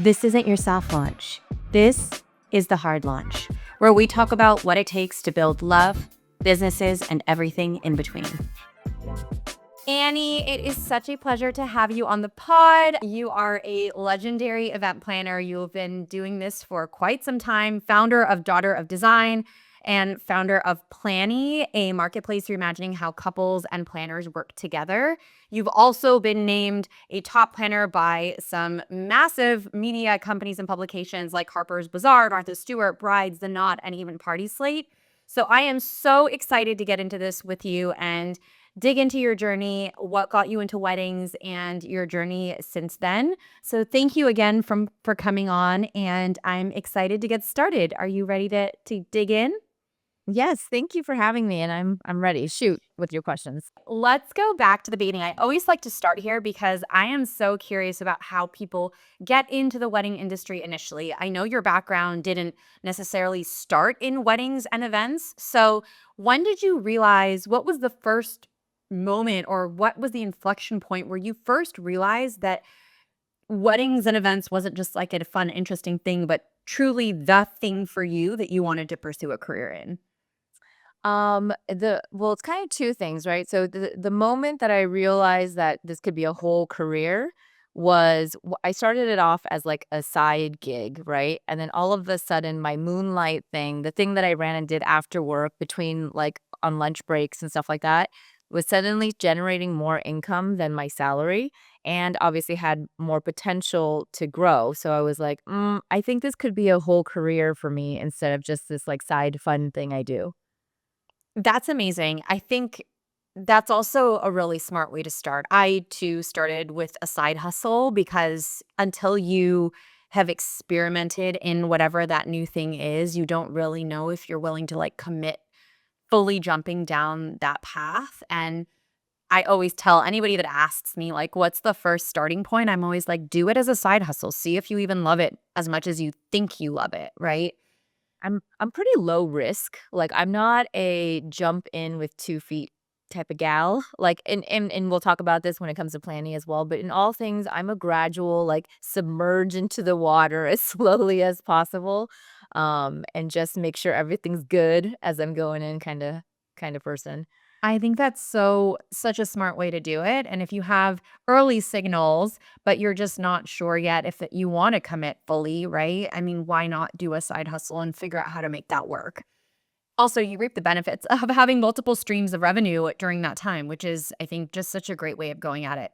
This isn't your soft launch. This is the hard launch, where we talk about what it takes to build love, businesses, and everything in between. Annie, it is such a pleasure to have you on the pod. You are a legendary event planner. You have been doing this for quite some time, founder of Daughter of Design and founder of Plannie, a marketplace reimagining how couples and planners work together. You've also been named a top planner by some massive media companies and publications like Harper's Bazaar, Martha Stewart, Brides, The Knot, and even Party Slate. So I am so excited to get into this with you and dig into your journey, what got you into weddings, and your journey since then. So thank you again for coming on, and I'm excited to get started. Are you ready to dig in? Yes, thank you for having me, and I'm ready. Shoot with your questions. Let's go back to the beginning. I always like to start here because I am so curious about how people get into the wedding industry initially. I know your background didn't necessarily start in weddings and events. So when did you realize, what was the first moment or what was the inflection point where you first realized that weddings and events wasn't just like a fun, interesting thing, but truly the thing for you that you wanted to pursue a career in? It's kind of two things, right? So the moment that I realized that this could be a whole career was I started it off as like a side gig, right? And then all of a sudden my moonlight thing, the thing that I ran and did after work between like on lunch breaks and stuff like that, was suddenly generating more income than my salary and obviously had more potential to grow. So I was like, I think this could be a whole career for me instead of just this like side fun thing I do. That's amazing. I think that's also a really smart way to start. I too started with a side hustle because until you have experimented in whatever that new thing is, you don't really know if you're willing to like commit fully jumping down that path. And I always tell anybody that asks me, like, what's the first starting point? I'm always like, do it as a side hustle. See if you even love it as much as you think you love it, right? I'm pretty low risk. Like, I'm not a jump in with 2 feet type of gal. Like, and we'll talk about this when it comes to planning as well, but in all things, I'm a gradual, like, submerge into the water as slowly as possible, and just make sure everything's good as I'm going in kinda person. I think that's such a smart way to do it, and if you have early signals, but you're just not sure yet if that you wanna commit fully, right? I mean, why not do a side hustle and figure out how to make that work? Also, you reap the benefits of having multiple streams of revenue during that time, which is, I think, just such a great way of going at it.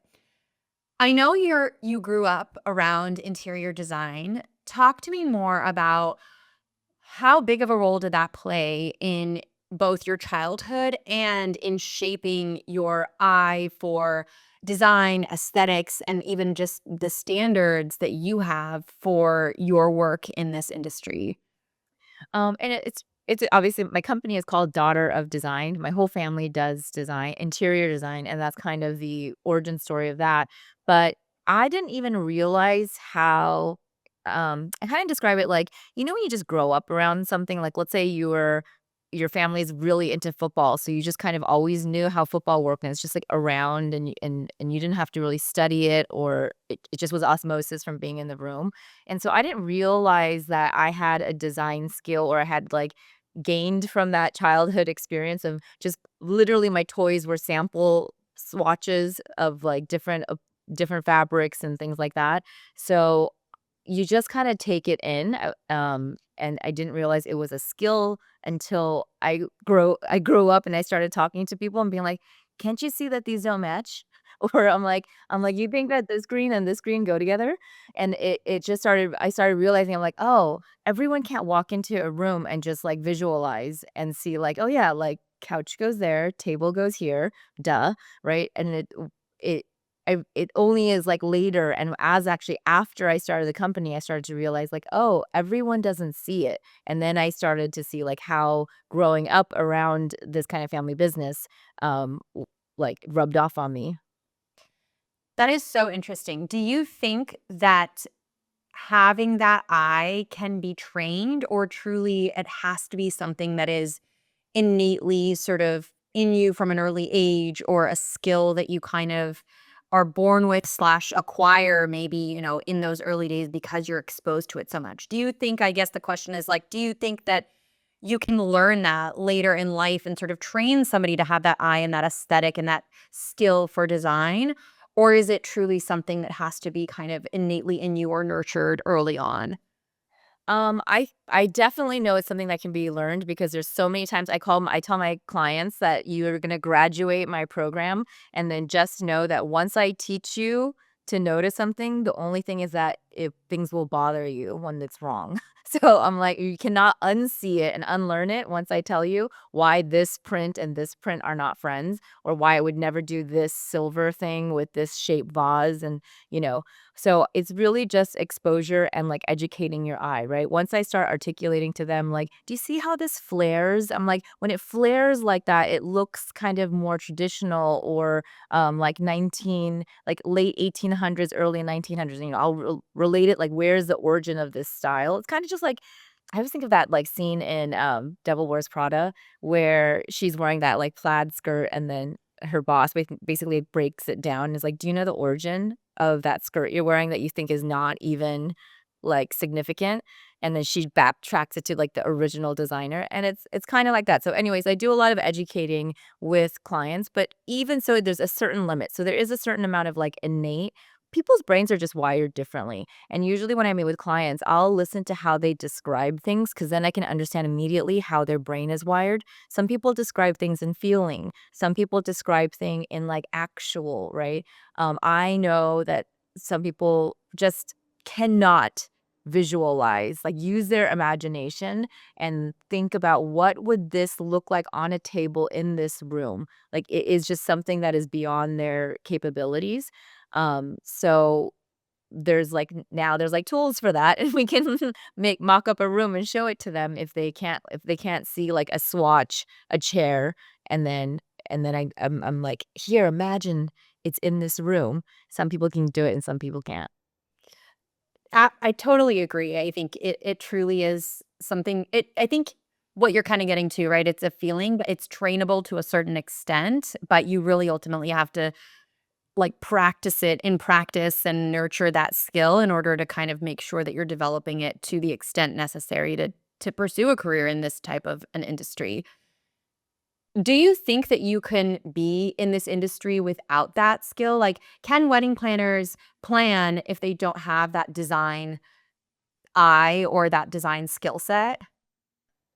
I know you grew up around interior design. Talk to me more about how big of a role did that play in both your childhood and in shaping your eye for design, aesthetics, and even just the standards that you have for your work in this industry? And it's obviously my company is called Daughter of Design. My whole family does design, interior design, and that's kind of the origin story of that. But I didn't even realize how I kind of describe it like, when you just grow up around something, like let's say your family's really into football, so you just kind of always knew how football worked, and it's just like around, and you didn't have to really study it, or it just was osmosis from being in the room. And so I didn't realize that I had a design skill, or I had like gained from that childhood experience of just literally my toys were sample swatches of like different fabrics and things like that. So you just kinda take it in, and I didn't realize it was a skill until I grew up and I started talking to people and being like, "Can't you see that these don't match?" Or I'm like, "You think that this green and this green go together?" And it just started I started realizing, I'm like, "Oh, everyone can't walk into a room and just, like, visualize and see, like, oh, yeah, like, couch goes there, table goes here, duh," right? And it it only is, like, later and as actually after I started the company, I started to realize, like, "Oh, everyone doesn't see it." And then I started to see, like, how growing up around this kind of family business, like, rubbed off on me. That is so interesting. Do you think that having that eye can be trained, or truly it has to be something that is innately sort of in you from an early age, or a skill that you kind of are born with slash acquire maybe, in those early days because you're exposed to it so much. Do you think, I guess the question is like, do you think that you can learn that later in life and sort of train somebody to have that eye and that aesthetic and that skill for design? Or is it truly something that has to be kind of innately in you or nurtured early on? I definitely know it's something that can be learned because there's so many times I tell my clients that you're gonna graduate my program, and then just know that once I teach you to notice something, the only thing is that if things will bother you when it's wrong. So I'm like, you cannot unsee it and unlearn it once I tell you why this print and this print are not friends, or why I would never do this silver thing with this shape vase, and you know, so it's really just exposure and, like, educating your eye, right? Once I start articulating to them, like, "Do you see how this flares?" I'm like, "When it flares like that, it looks kind of more traditional or, like, late 1800s, early 1900s." I'll relate it, like, where's the origin of this style? It's kinda just like I always think of that, like, scene in, Devil Wears Prada where she's wearing that, like, plaid skirt and then her boss basically breaks it down and is like, "Do you know the origin of that skirt you're wearing that you think is not even, like, significant?" And then she backtracks it to, like, the original designer, and it's kinda like that. So, anyways, I do a lot of educating with clients, but even so, there's a certain limit. So there is a certain amount of, like, innate people's brains are just wired differently, and usually when I meet with clients, I'll listen to how they describe things because then I can understand immediately how their brain is wired. Some people describe things in feeling, some people describe thing in, like, actual, right? I know that some people just cannot visualize, like, use their imagination and think about what would this look like on a table in this room. Like, it is just something that is beyond their capabilities. So now there's, like, tools for that, and we can mock up a room and show it to them if they can't see, like, a swatch, a chair, and then I'm like, "Here, imagine it's in this room." Some people can do it and some people can't. I totally agree. I think it truly is something I think what you're kinda getting to, right? It's a feeling, but it's trainable to a certain extent, but you really ultimately have to, like, practice it in practice and nurture that skill in order to kind of make sure that you're developing it to the extent necessary to pursue a career in this type of an industry. Do you think that you can be in this industry without that skill? Like, can wedding planners plan if they don't have that design eye or that design skill set?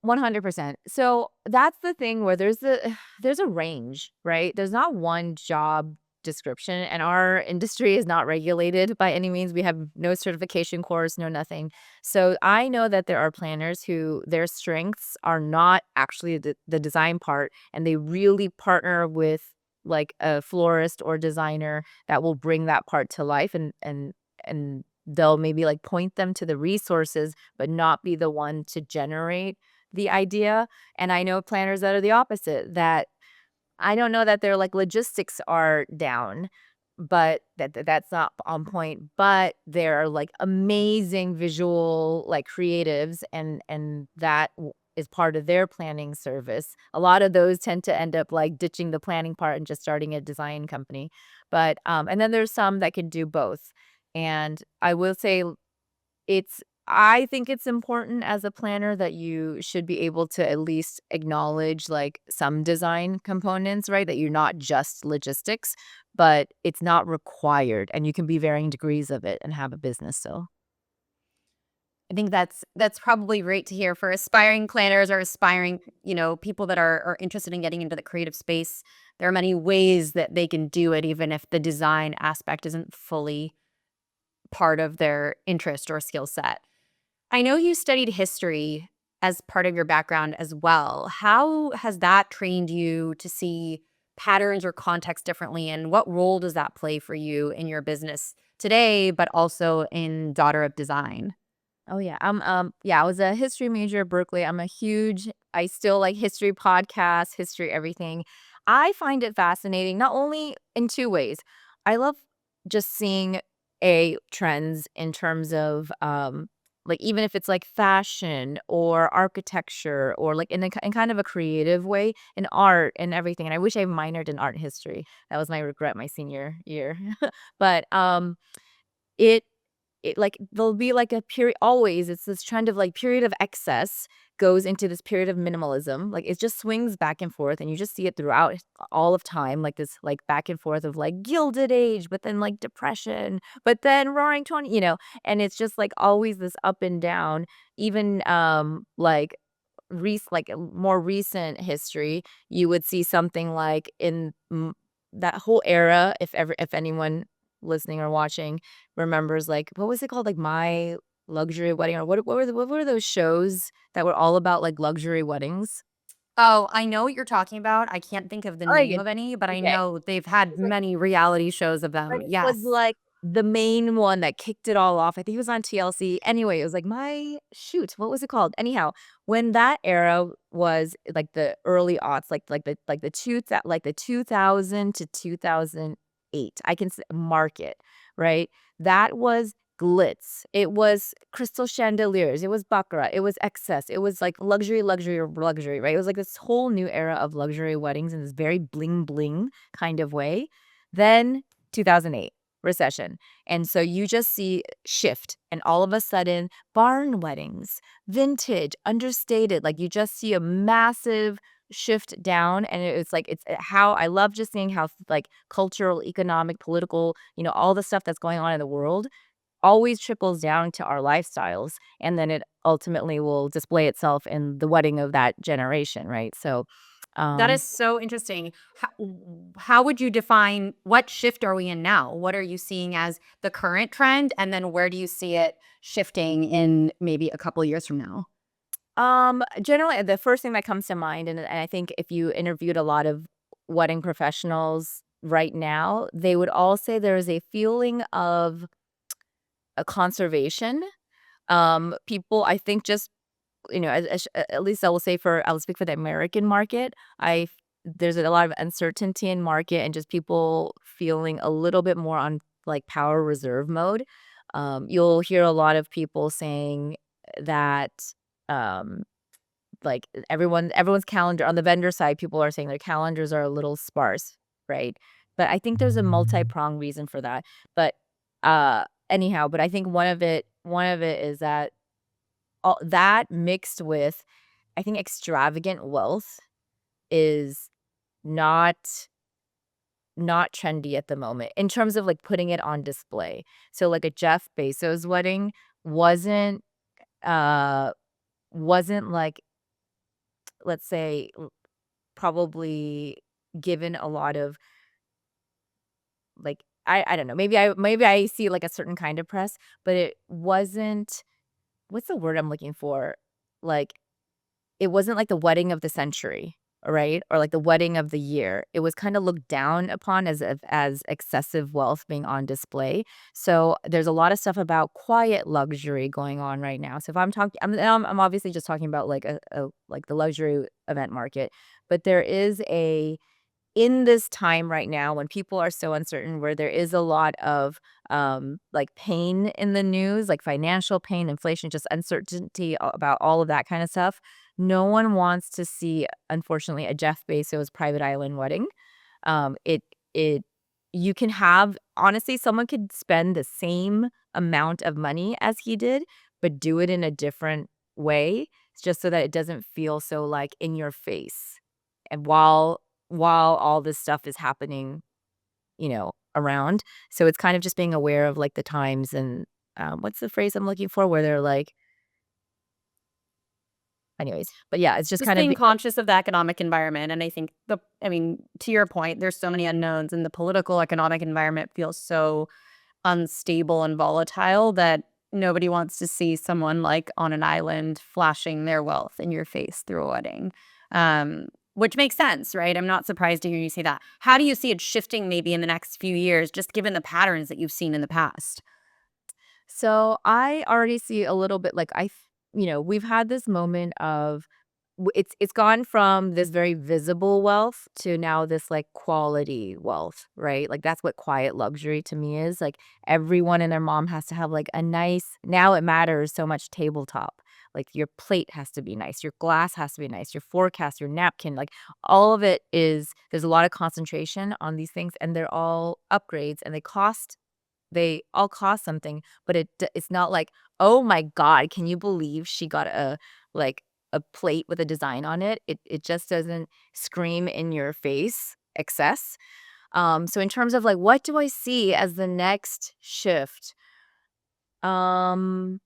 100%. So that's the thing where there's a range, right? There's not one job description, and our industry is not regulated by any means. We have no certification course, no nothing. So I know that there are planners who their strengths are not actually the design part, and they really partner with like a florist or designer that will bring that part to life, and they'll maybe like point them to the resources but not be the one to generate the idea. And I know planners that are the opposite, that I don't know that their, like, logistics are down, but that's not on point, but they're, like, amazing visual, like, creatives, and that w is part of their planning service. A lot of those tend to end up, like, ditching the planning part and just starting a design company. But, and then there's some that can do both. And I will say it's I think it's important as a planner that you should be able to at least acknowledge, like, some design components, right? That you're not just logistics, but it's not required, and you can be varying degrees of it and have a business still. I think that's probably great to hear for aspiring planners or aspiring, people that are interested in getting into the creative space. There are many ways that they can do it, even if the design aspect isn't fully part of their interest or skill set. I know you studied history as part of your background as well. How has that trained you to see patterns or context differently? And what role does that play for you in your business today, but also in Daughter of Design? Oh, yeah. Yeah, I was a history major at Berkeley. I still like history podcasts, history everything. I find it fascinating, not only in 2 ways. I love just seeing trends in terms of, like, even if it's, like, fashion or architecture or, like, in kind of a creative way, in art and everything, and I wish I minored in art history. That was my regret my senior year. But, it like, there'll be, like, a period always, it's this trend of, like, period of excess goes into this period of minimalism, like, it just swings back and forth, and you just see it throughout all of time, like, this, like, back and forth of, like, Gilded Age, but then, like, Depression, but then Roaring 20, and it's just, like, always this up and down, even, more recent history, you would see something like in, that whole era, if anyone listening or watching remembers, like, what was it called? Like, My Luxury Wedding, or what were those shows that were all about, like, luxury weddings? Oh, I know what you're talking about. I can't think of the Oh, name yeah. of any, but I Okay. know they've had many reality shows of them. It was, Yes. like, the main one that kicked it all off. I think it was on TLC. Anyway, it was, like, what was it called? Anyhow, when that era was, like, the early aughts, like the 2000 to 2008, I can mark it, right? That was glitz. It was crystal chandeliers. It was baccarat. It was excess. It was, like, luxury, luxury, luxury, right? It was, like, this whole new era of luxury weddings in this very bling bling kind of way. Then 2008, recession, and so you just see shift, and all of a sudden, barn weddings, vintage, understated, like, you just see a massive shift down, and it's like it's how I love just seeing how, like, cultural, economic, political, all the stuff that's going on in the world always trickles down to our lifestyles, and then it ultimately will display itself in the wedding of that generation, right? So, That um is so interesting. How would you define what shift are we in now? What are you seeing as the current trend? And then where do you see it shifting in maybe a couple years from now? Generally, the first thing that comes to mind, and I think if you interviewed a lot of wedding professionals right now, they would all say there is a feeling of a conservation. People, I think, just at least I'll speak for the American market. There's a lot of uncertainty in market and just people feeling a little bit more on, like, power reserve mode. You'll hear a lot of people saying that, um like, everyone's calendar on the vendor side, people are saying their calendars are a little sparse, right? But I think there's a multi-pronged reason for that. But, anyhow, but I think one of it is that all that mixed with, I think, extravagant wealth is not not trendy at the moment in terms of, like, putting it on display. So, like, a Jeff Bezos wedding wasn't, uh wasn't, like, let's say, probably given a lot of, like, I don't know, maybe I see, like, a certain kind of press, but it wasn't, what's the word I'm looking for? Like, it wasn't like the wedding of the century, right? Or like the wedding of the year. It was kinda looked down upon as excessive wealth being on display. So, there's a lot of stuff about quiet luxury going on right now. So, if I'm talking I'm obviously just talking about, like, like, the luxury event market, but there is a in this time right now when people are so uncertain, where there is a lot of, like, pain in the news, like financial pain, inflation, just uncertainty about all of that kind of stuff. No one wants to see, unfortunately, a Jeff Bezos private island wedding. It you can have, honestly, someone could spend the same amount of money as he did, but do it in a different way, just so that it doesn't feel so, like, in your face. And while all this stuff is happening, around. So it's kind of just being aware of, like, the times and, what's the phrase I'm looking for? Where they're like, anyways, but yeah, it's just Just kind of being be conscious of the economic environment. And I think I mean, to your point, there's so many unknowns, and the political economic environment feels so unstable and volatile that nobody wants to see someone like on an island flashing their wealth in your face through a wedding. Which makes sense, right? I'm not surprised to hear you say that. How do you see it shifting maybe in the next few years, just given the patterns that you've seen in the past? so I already see a little bit, like, we've had this moment of, it's gone from this very visible wealth to now this, like, quality wealth, right? Like, that's what quiet luxury to me is, like, everyone and their mom has to have, like, a nice now it matters so much tabletop. Like, your plate has to be nice, your glass has to be nice, your fork has your napkin, like, all of it is there's a lot of concentration on these things, and they're all upgrades, and they all cost something, but it's not like, "Oh my god, can you believe she got like, a plate with a design on it?" It just doesn't scream in your face excess. So in terms of, like, what do I see as the next shift? Um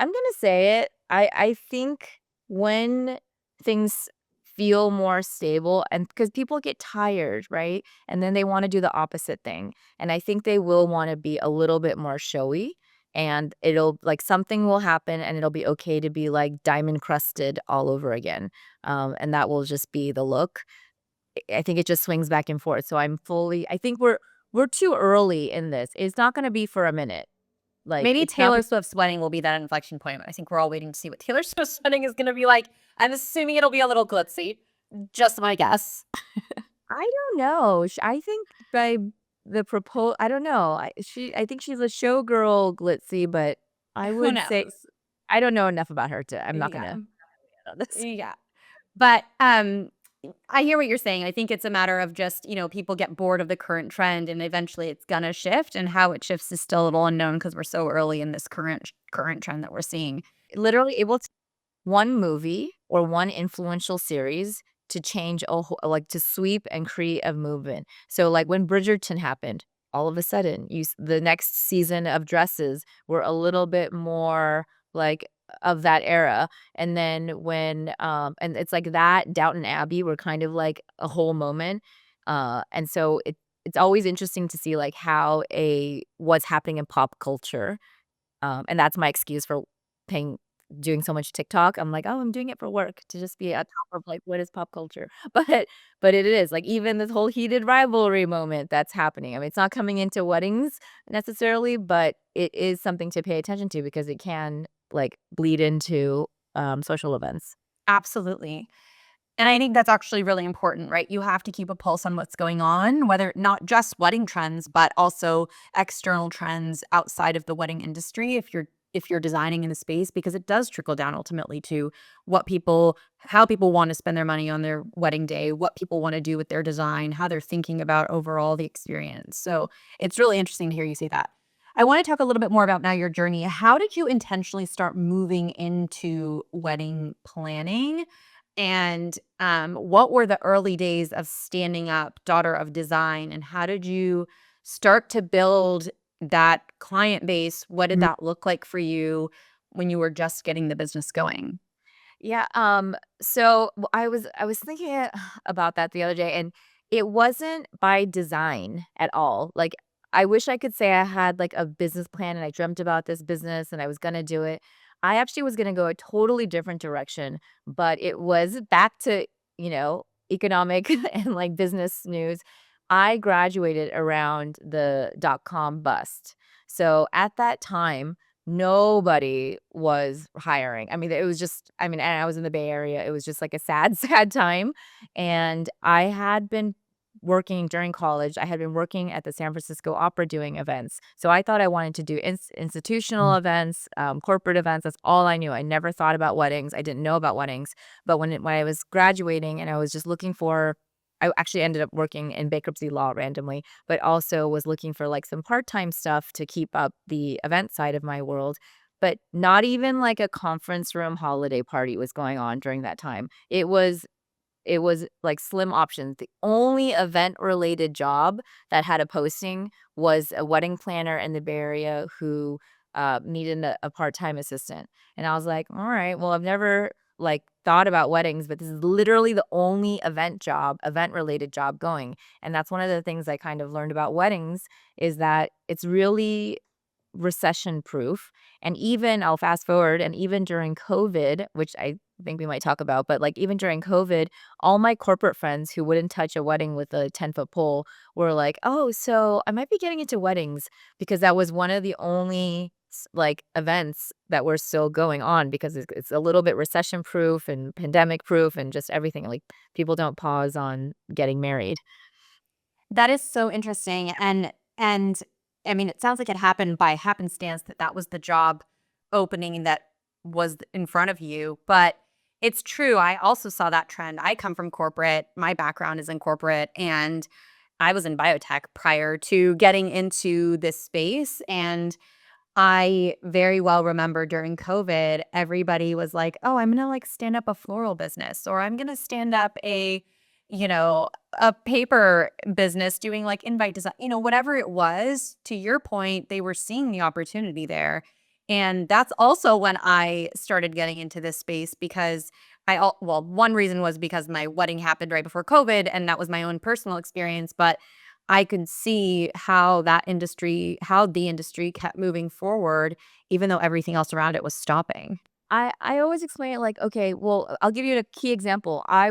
I'm gonna say it. I think when things feel more stable and because people get tired, right? And then they wanna do the opposite thing, and I think they will wanna be a little bit more showy, and it'll like, something will happen, and it'll be okay to be, like, diamond crusted all over again, and that will just be the look. I think it just swings back and forth, so I think we're too early in this. It's not gonna be for a minute. Like, Maybe it's not Taylor Swift's wedding will be that inflection point. I think we're all waiting to see what Taylor Swift's wedding is gonna be like. I'm assuming it'll be a little glitzy. Just my guess. I don't know. I think by the I don't know. I think she's a showgirl glitzy, but I Who would say knows? I don't know enough about her I'm not Yeah. gonna on this. Yeah. But, I hear what you're saying. I think it's a matter of just, people get bored of the current trend and eventually it's gonna shift, and how it shifts is still a little unknown because 'cause we're so early in this current trend that we're seeing. Literally, it will one movie or one influential series to change a whole like, to sweep and create a movement. So, like, when Bridgerton happened, all of a sudden, the next season of dresses were a little bit more, like, of that era, and then and it's like that, Downton Abbey were kind of like a whole moment, and so it's always interesting to see, like, how a what's happening in pop culture and that's my excuse for paying doing so much TikTok. I'm like, "Oh, I'm doing it for work to just be on top of, like, what is pop culture." But it is, like, even this whole heated rivalry moment that's happening. I mean, it's not coming into weddings necessarily, but it is something to pay attention to because it can, like, bleed into, social events. Absolutely. And I think that's actually really important, right? You have to keep a pulse on what's going on, whether not just wedding trends, but also external trends outside of the wedding industry if you're designing in the space, because it does trickle down ultimately to how people want to spend their money on their wedding day, what people want to do with their design, how they're thinking about overall the experience. So it's really interesting to hear you say that. I want to talk a little bit more about now your journey. How did you intentionally start moving into wedding planning? And, what were the early days of standing up Daughter of Design, and how did you start to build that client base? What did that look like for you when you were just getting the business going? Yeah, so I was thinking about that the other day, and it wasn't by design at all. Like, I wish I could say I had like a business plan and I dreamt about this business and I was gonna do it. I actually was gonna go a totally different direction, but it was back to, economic and like business news. I graduated around the dot-com bust. So at that time, nobody was hiring. I mean, it was just and I was in the Bay Area. It was just like a sad, sad time, and I had been working during college. I had been working at the San Francisco Opera doing events. So I thought I wanted to do institutional events, corporate events. That's all I knew. I never thought about weddings. I didn't know about weddings. But when I was graduating and I was just looking for I actually ended up working in bankruptcy law randomly but also was looking for like some part-time stuff to keep up the event side of my world. But not even like a conference room holiday party was going on during that time. It was like slim options. The only event related job that had a posting was a wedding planner in the Bay Area who needed a part-time assistant. And I was like, all right, well, I've never like thought about weddings, but this is literally the only event related job going. And that's one of the things I kind of learned about weddings is that it's really recession proof. And even I'll fast forward and even during COVID, which I think we might talk about, but like even during COVID, all my corporate friends who wouldn't touch a wedding with a 10-foot pole were like, "Oh, so I might be getting into weddings," because that was one of the only like events that were still going on because it's a little bit recession proof and pandemic proof and just everything. Like people don't pause on getting married. That is so interesting, and I mean, it sounds like it happened by happenstance that that was the job opening that was in front of you, but it's true, I also saw that trend. I come from corporate, my background is in corporate, and I was in biotech prior to getting into this space, and I very well remember during COVID, everybody was like, "Oh, I'm gonna, like, stand up a floral business, or I'm gonna stand up you know, a paper business doing, like, invite design," whatever it was. To your point, they were seeing the opportunity there, and that's also when I started getting into this space because one reason was because my wedding happened right before COVID, and that was my own personal experience, but I could see how the industry kept moving forward even though everything else around it was stopping. I always explain it like, okay, well, I'll give you a key example. I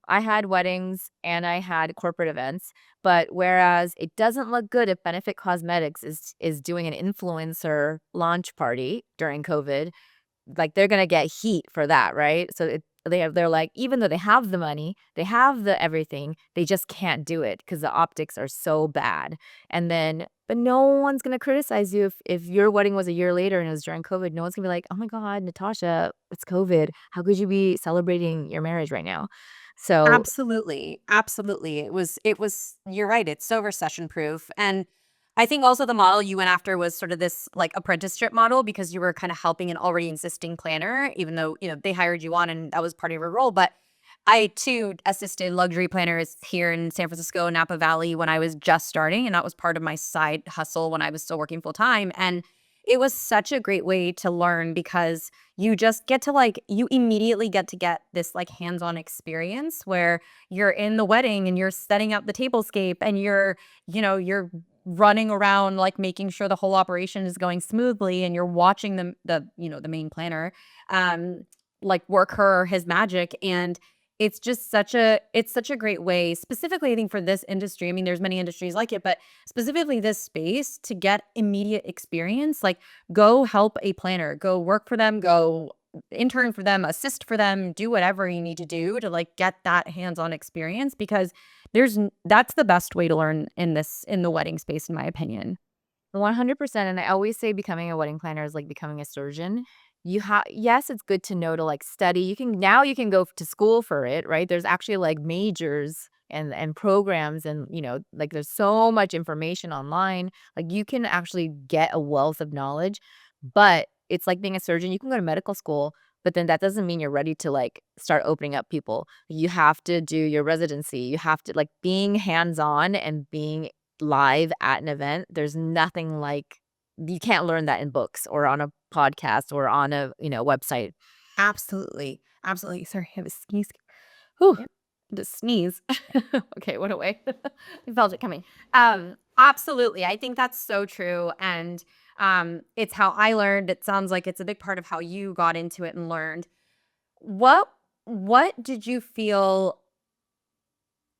had weddings and I had corporate events, but whereas it doesn't look good if Benefit Cosmetics is doing an influencer launch party during COVID, like, they're gonna get heat for that, right? So they're like, even though they have the money, they have the everything, they just can't do it because the optics are so bad. And then but no one's gonna criticize you if your wedding was a year later and it was during COVID. No one's gonna be like, "Oh my god, Natasha, it's COVID. How could you be celebrating your marriage right now?" So Absolutely, absolutely. It was you're right, it's so recession proof, and I think also the model you went after was sort of this, like, apprenticeship model because you were kinda helping an already existing planner even though, they hired you on and that was part of your role, but I too assisted luxury planners here in San Francisco, Napa Valley when I was just starting, and that was part of my side hustle when I was still working full time, and it was such a great way to learn because you just get to, like you immediately get to get this, like, hands-on experience where you're in the wedding and you're setting up the tablescape and you're running around, like, making sure the whole operation is going smoothly and you're watching the main planner, um, like, work his magic, and it's such a great way, specifically, I think, for this industry. I mean, there's many industries like it, but specifically this space to get immediate experience, like, go help a planner, go work for them, go intern for them, assist for them, do whatever you need to do to, like, get that hands-on experience because that's the best way to learn in the wedding space, in my opinion. 100%, and I always say becoming a wedding planner is like becoming a surgeon. Yes, it's good to know to, like, study. You can go to school for it, right? There's actually, like, majors and programs and, like, there's so much information online. Like, you can actually get a wealth of knowledge, but it's like being a surgeon. You can go to medical school, but then that doesn't mean you're ready to, like, start opening up people. You have to do your residency. You have to like, being hands-on and being live at an event, there's nothing like you can't learn that in books or on a podcast or on a, website. Absolutely. Absolutely. Sorry, I have a sneeze. Whew, Yep. the sneeze. Okay, went away. I felt it coming. Absolutely. I think that's so true. And it's how I learned. It sounds like it's a big part of how you got into it and learned. What what did you feel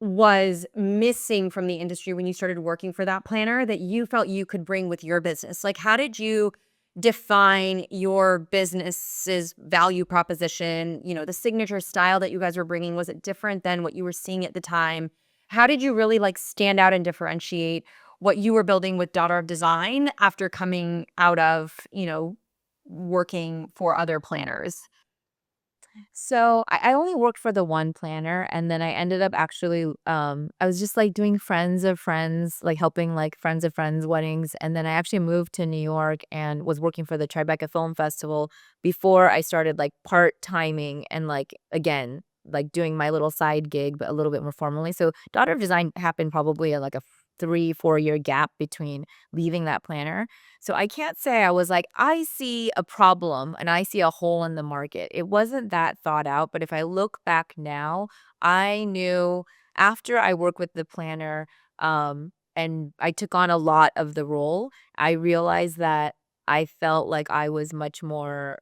was missing from the industry when you started working for that planner that you felt you could bring with your business? Like, how did you define your business's value proposition? The signature style that you guys were bringing, was it different than what you were seeing at the time? How did you really like stand out and differentiate what you were building with Daughter of Design after coming out of, working for other planners? So I only worked for the one planner and then I ended up actually I was just like doing friends of friends, like helping like friends of friends weddings. And then I actually moved to New York and was working for the Tribeca Film Festival before I started like part timing and like again, like doing my little side gig, but a little bit more formally. So Daughter of Design happened probably like a 3, 4 year gap between leaving that planner. So I can't say I was like, I see a problem and I see a hole in the market. It wasn't that thought out. But if I look back now, I knew after I worked with the planner and I took on a lot of the role, I realized that I felt like I was much more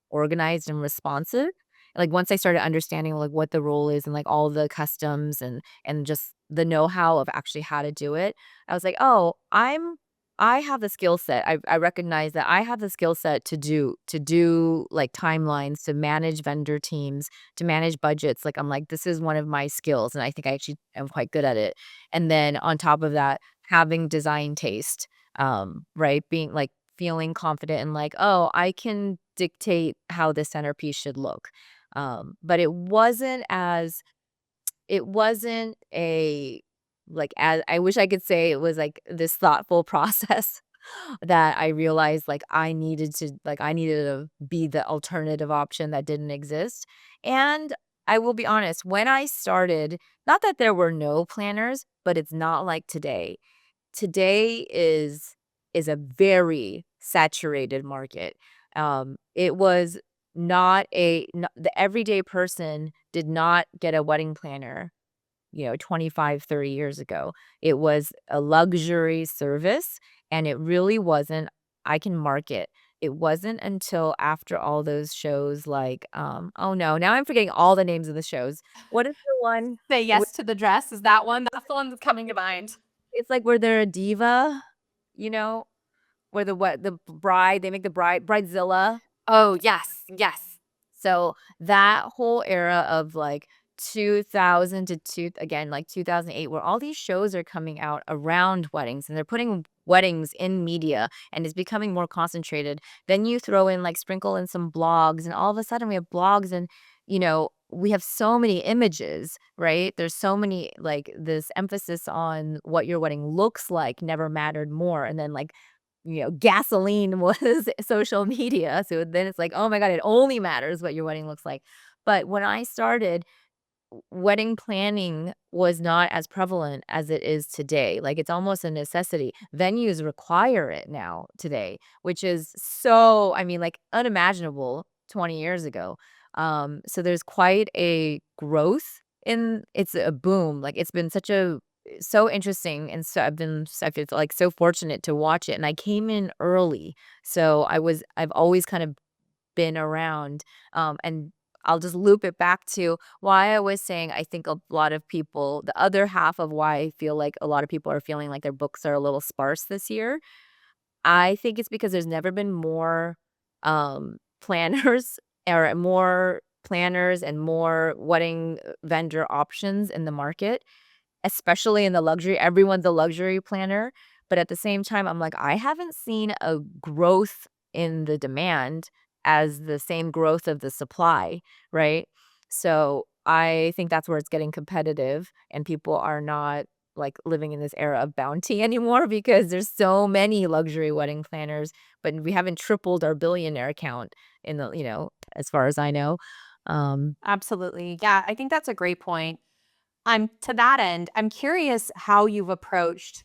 organized and responsive. Like once I started understanding like what the role is and like all the customs and just the know-how of actually how to do it, I was like, "Oh, I'm I have the skill set. I recognize that I have the skill set to do, like, timelines, to manage vendor teams, to manage budgets, like, I'm like, "This is one of my skills," and I think I actually am quite good at it. And then on top of that, having design taste, right? Being like, feeling confident and like, "Oh, I can dictate how the centerpiece should look." But it wasn't a like, as I wish I could say it was, like, this thoughtful process that I realized, like, I needed to be the alternative option that didn't exist, and I will be honest, when I started, not that there were no planners, but it's not like today. Today is a very saturated market. It was not a no the everyday person did not get a wedding planner, 25, 30 years ago. It was a luxury service, and it really wasn't. I can market. It wasn't until after all those shows like, oh, no, now I'm forgetting all the names of the shows. What is the one Say with yes to the dress, is that one? That's the one that's coming to mind. it's like where they're a diva, you know, where the bride they make the bridezilla. Oh, yes, yes. So, that whole era of, like, 2000 to 2008, where all these shows are coming out around weddings, and they're putting weddings in media, and it's becoming more concentrated. Then you throw in, like, sprinkle in some blogs, and all of a sudden we have blogs and, we have so many images, right? There's so many like, this emphasis on what your wedding looks like never mattered more, and then, like, gasoline was social media, so then it's like, "Oh my god, it only matters what your wedding looks like." But when I started, wedding planning was not as prevalent as it is today, like, it's almost a necessity. Venues require it now today, which is so I mean, like, unimaginable 20 years ago. So there's quite a growth in it's a boom, like, it's been so interesting, and so I feel, like, so fortunate to watch it, and I came in early, so I've always kind of been around, and I'll just loop it back to why I was saying I think a lot of people the other half of why I feel like a lot of people are feeling like their books are a little sparse this year. I think it's because there's never been more, planners or more planners and more wedding, vendor options in the market, especially in the luxury everyone's a luxury planner, but at the same time, I'm like, I haven't seen a growth in the demand as the same growth of the supply, right? So, I think that's where it's getting competitive and people are not, like, living in this era of bounty anymore because there's so many luxury wedding planners, but we haven't tripled our billionaire count in as far as I know. Um Absolutely. Yeah, I think that's a great point. I'm to that end, I'm curious how you've approached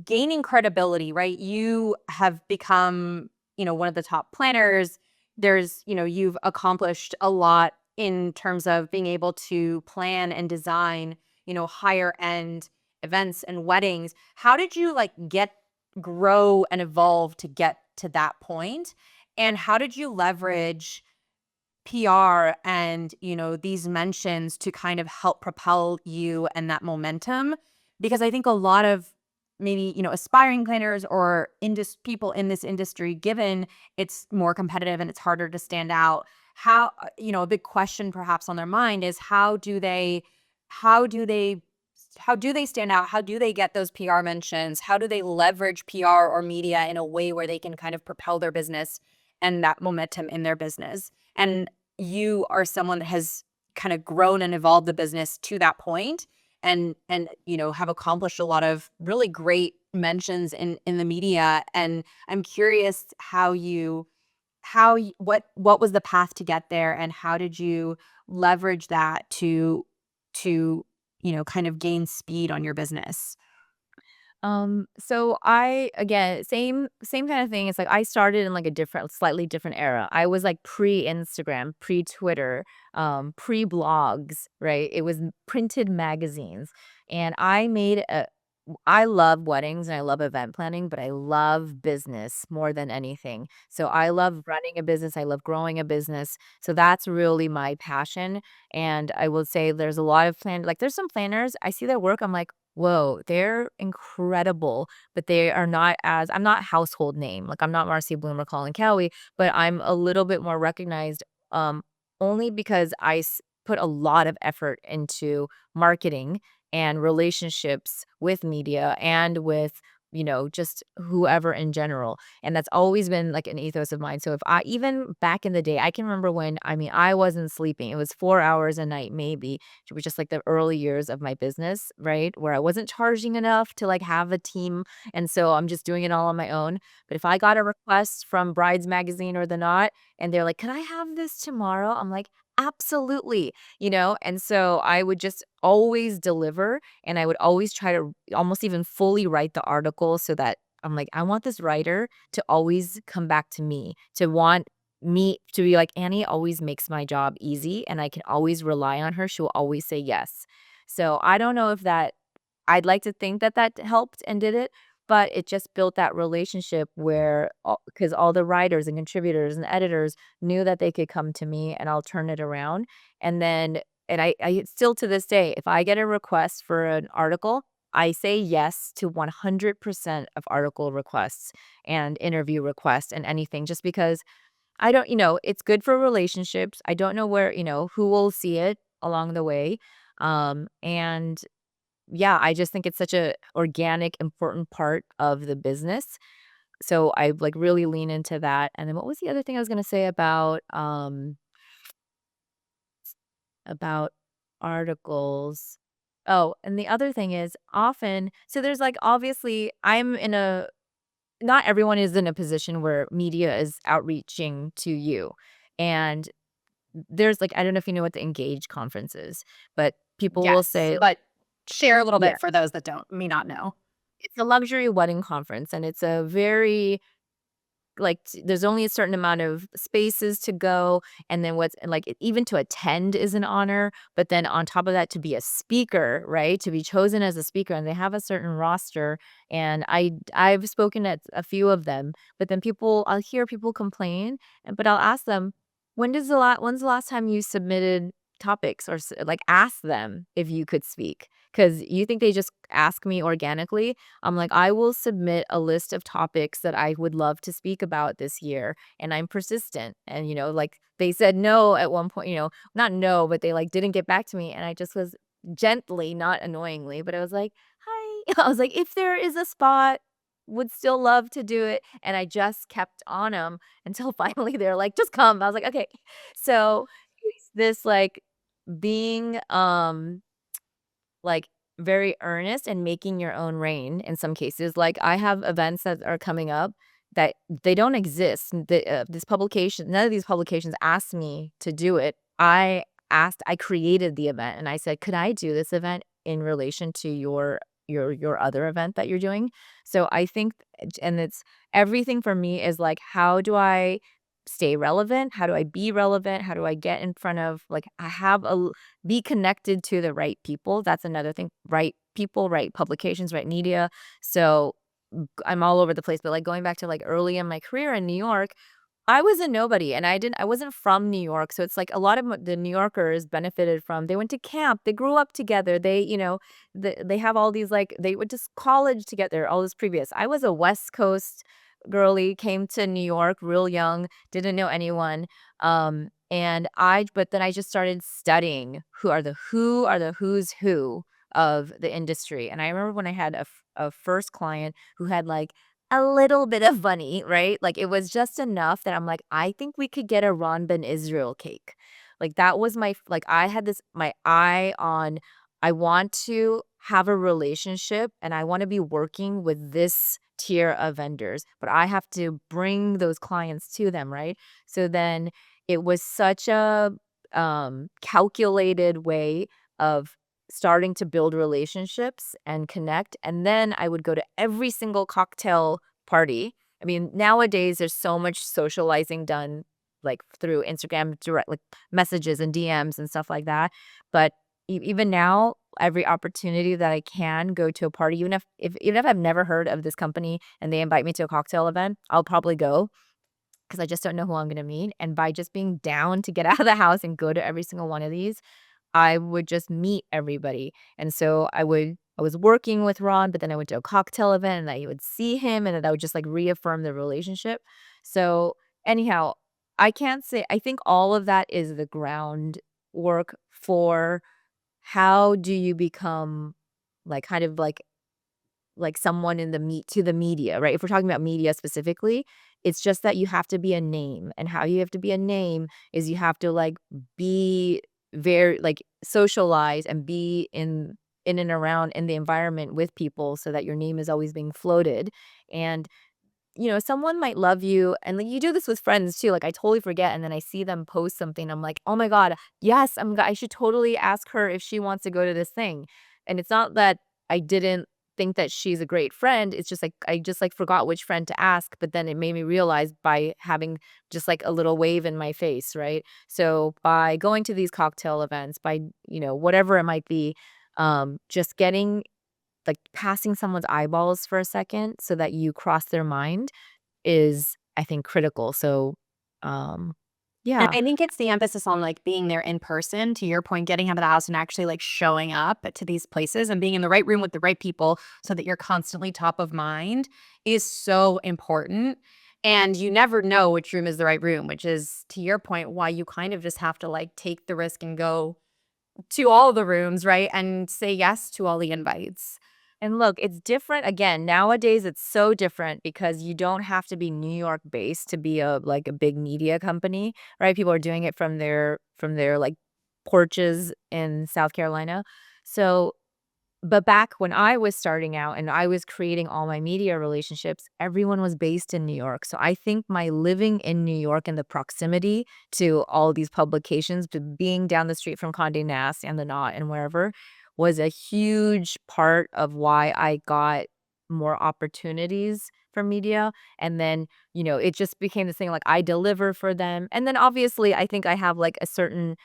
gaining credibility, right? You have become, one of the top planners. You've accomplished a lot in terms of being able to plan and design, higher end events and weddings. How did you like grow and evolve to get to that point? And how did you leverage PR and, these mentions to kind of help propel you and that momentum? Because I think a lot of maybe, aspiring planners or people in this industry, given it's more competitive and it's harder to stand out, a big question perhaps on their mind is how do they, how do they stand out? How do they get those PR mentions? How do they leverage PR or media in a way where they can kind of propel their business and that momentum in their business? And you are someone that has kind of grown and evolved the business to that point and have accomplished a lot of really great mentions in the media. And I'm curious what was the path to get there, and how did you leverage that to kind of gain speed on your business? So I again, same kind of thing. It's like I started in like a slightly different era. I was like pre-Instagram, pre-Twitter, pre-blogs, right? It was printed magazines. And I love weddings and I love event planning, but I love business more than anything. So I love running a business, I love growing a business. So that's really my passion. And I will say there's a lot of there's some planners, I see their work, I'm like, Whoa, they're incredible, but they are not as I'm not household name, like, I'm not Marcy Bloomer, Colin Cowie, but I'm a little bit more recognized, um, only because I put a lot of effort into marketing and relationships with media and with, just whoever in general, and that's always been, like, an ethos of mine. So if I even back in the day, I can remember when, I mean, I wasn't sleeping, it was 4 hours a night maybe, it was just like the early years of my business, right? Where I wasn't charging enough to like have a team. And so I'm just doing it all on my own. But if I got a request from Brides Magazine or The Knot and they're like, "Can I have this tomorrow?" I'm like, absolutely, And so I would just always deliver and I would always try to almost even fully write the article so that I'm like, I want this writer to always come back to me, to want me to be like, "Annie always makes my job easy, and I can always rely on her, she'll always say yes." So, I don't know if that I'd like to think that that helped and did it, but it just built that relationship where because all the writers and contributors and editors knew that they could come to me and I'll turn it around, and then I still to this day, if I get a request for an article, I say yes to 100% of article requests and interview requests and anything just because I don't it's good for relationships. I don't know where, who will see it along the way. And yeah, I just think it's such a organic, important part of the business. So I like really lean into that. And then what was the other thing I was gonna say about articles? Oh, and the other thing is often so there's like obviously I'm in a not everyone is in a position where media is outreaching to you. And there's, like I don't know if you know what the Engage conference is, but people will Yes, say but share a little yeah, bit for those that may not know. it's a luxury wedding conference, and it's a very like, there's only a certain amount of spaces to go, and then what's and, like, even to attend is an honor, but then on top of that, to be a speaker, right? To be chosen as a speaker, and they have a certain roster, and I've spoken at a few of them, but then I'll hear people complain, but I'll ask them, when's the last time you submitted topics or like, ask them if you could speak? Because you think they just ask me organically? I'm like, I will submit a list of topics that I would love to speak about this year. And I'm persistent. And, like they said no at one point, not no, but they like didn't get back to me. And I just was gently, not annoyingly, but I was like, hi. I was like, if there is a spot, would still love to do it. And I just kept on them until finally they're like, just come. I was like, okay. So it's this like being like, very earnest and making your own rain in some cases. Like, I have events that are coming up that they don't exist. This publication none of these publications asked me to do it. I created the event, and I said, "Could I do this event in relation to your other event that you're doing?" So, I think and it's everything for me is, like, how do I stay relevant? How do I be relevant? How do I get in front of like, I have a be connected to the right people. That's another thing. Right people, right publications, right media. So I'm all over the place. But like going back to like early in my career in New York, I was a nobody and I wasn't from New York. So it's like a lot of the New Yorkers benefited from they went to camp, they grew up together, they have all these like they went to college together, all this previous. I was a West Coast girly, came to New York real young, didn't know anyone. But then I just started studying who are the who's who of the industry. And I remember when I had a first client who had like a little bit of money, right? Like, it was just enough that I'm like, "I think we could get a Ron Ben Israel cake." Like, that was I had this my eye on, I want to have a relationship, and I wanna be working with this tier of vendors, but I have to bring those clients to them, right? So then it was such a, calculated way of starting to build relationships and connect, and then I would go to every single cocktail party. I mean, nowadays, there's so much socializing done, like, through Instagram direct like, messages and DMs and stuff like that, but even now, every opportunity that I can go to a party, even if I've never heard of this company and they invite me to a cocktail event, I'll probably go because I just don't know who I'm gonna meet, and by just being down to get out of the house and go to every single one of these, I would just meet everybody, and so I would I was working with Ron, but then I went to a cocktail event and I would see him and then that would just like reaffirm the relationship. So anyhow, I can't say I think all of that is the groundwork for how do you become like kind of like someone in the to the media, right? If we're talking about media specifically, it's just that you have to be a name. And how you have to be a name is you have to like be very like socialize and be in and around in the environment with people so that your name is always being floated. And someone might love you and, like, you do this with friends too, like, I totally forget, and then I see them post something, I'm like, "Oh my god, yes, I should totally ask her if she wants to go to this thing." And it's not that I didn't think that she's a great friend, it's just, like, I just, like, forgot which friend to ask, but then it made me realize by having just, like, a little wave in my face, right? So, by going to these cocktail events, by, whatever it might be, just getting like, passing someone's eyeballs for a second so that you cross their mind is, I think, critical. So, um, And yeah. I think it's the emphasis on, like, being there in person, to your point, getting out of the house and actually, like, showing up to these places and being in the right room with the right people so that you're constantly top of mind is so important, and you never know which room is the right room, which is, to your point, why you kind of just have to, like, take the risk and go to all the rooms, right, and say yes to all the invites. And look, it's different again, nowadays it's so different because you don't have to be New York based to be a big media company, right? People are doing it from their, like, porches in South Carolina. So but back when I was starting out and I was creating all my media relationships, everyone was based in New York. So I think my living in New York and the proximity to all these publications, to being down the street from Condé Nast and The Knot and wherever, was a huge part of why I got more opportunities for media. And then, it just became this thing like I deliver for them. And then obviously, I think I have like a certain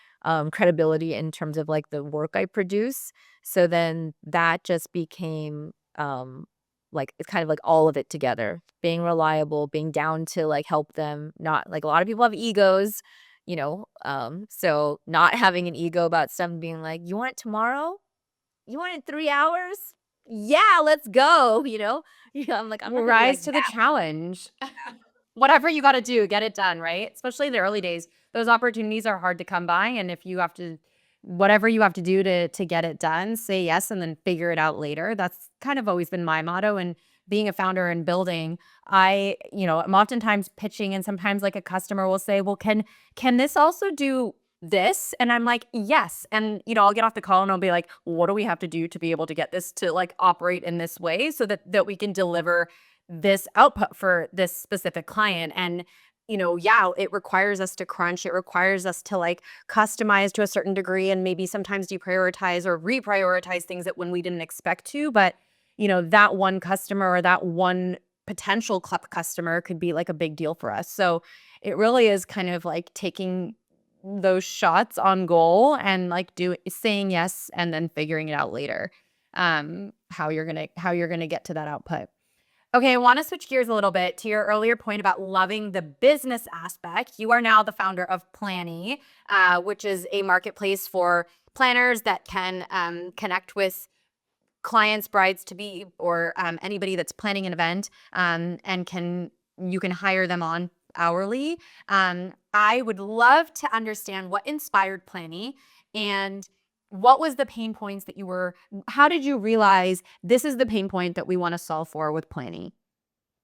credibility in terms of like the work I produce. So then that just became, like, it's kind of like all of it together, being reliable, being down to like help them, not like a lot of people have egos, so not having an ego about something being like, you want it tomorrow? You want it in 3 hours? Yeah, let's go, Yeah, I'm like, I'm not gonna be like Rise to the that. challenge. Whatever you gotta do, get it done, right? Especially the early days. Those opportunities are hard to come by, and if you have to whatever you have to do to get it done, say yes and then figure it out later. That's kind of always been my motto, and being a founder and building, I'm oftentimes pitching and sometimes, like, a customer will say, "Well, can this also do this?" And I'm like, "Yes." And, I'll get off the call and I'll be like, "What do we have to do to be able to get this to, like, operate in this way so that we can deliver this output for this specific client?" And, yeah, it requires us to crunch. It requires us to like customize to a certain degree and maybe sometimes deprioritize or reprioritize things that when we didn't expect to. But, that one customer or that one potential customer could be like a big deal for us. So it really is kind of like taking those shots on goal and like saying yes and then figuring it out later. How you're gonna get to that output. Okay, I want to switch gears a little bit to your earlier point about loving the business aspect. You are now the founder of Plannie, which is a marketplace for planners that can connect with clients, brides to be, or anybody that's planning an event, and you can hire them on hourly. I would love to understand what inspired Plannie and what was the pain points that how did you realize this is the pain point that we want to solve for with Plannie?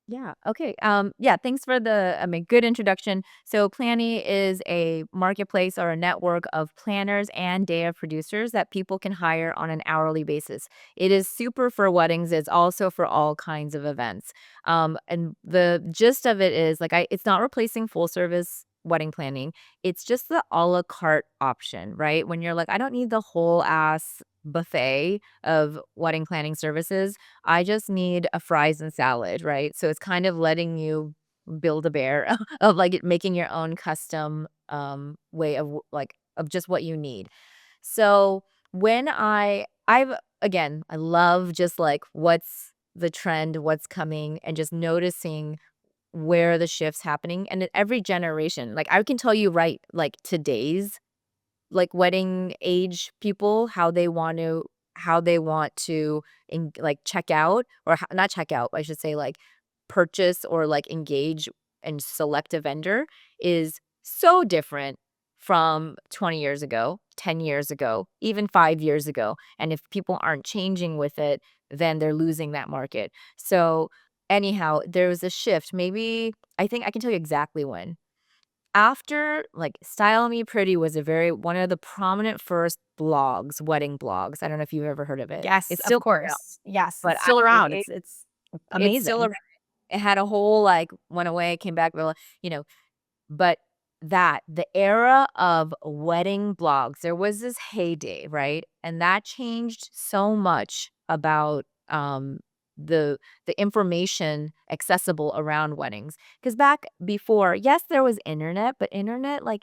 Yeah. Okay. Yeah. Thanks for good introduction. So, Planny is a marketplace or a network of planners and data producers that people can hire on an hourly basis. It is super for weddings. It's also for all kinds of events. And the gist of it is it's not replacing full service wedding planning. It's just the a la carte option, right? When you're like, I don't need the whole ass buffet of wedding planning services. I just need a fries and salad, right? So it's kind of letting you build a bear of making your own custom way of of just what you need. So when I've again, I love just like what's the trend, what's coming, and just noticing where the shifts happening. And in every generation, like I can tell you right, like today's like wedding age people, how they want to like check out or not check out, I should say like purchase or like engage and select a vendor is so different from 20 years ago, 10 years ago, even 5 years ago. And if people aren't changing with it, then they're losing that market. So, anyhow, there was a shift. Maybe I think I can tell you exactly when. After like Style Me Pretty was a very one of the prominent first blogs, wedding blogs. I don't know if you've ever heard of it. Yes, It's of still around, course. Yes, but it's still around. It's it's still amazing. around. It had a whole like went away, came back, you know, but the era of wedding blogs, there was this heyday, right? And that changed so much about, the information accessible around weddings. Because back before, yes, there was internet, but internet, like,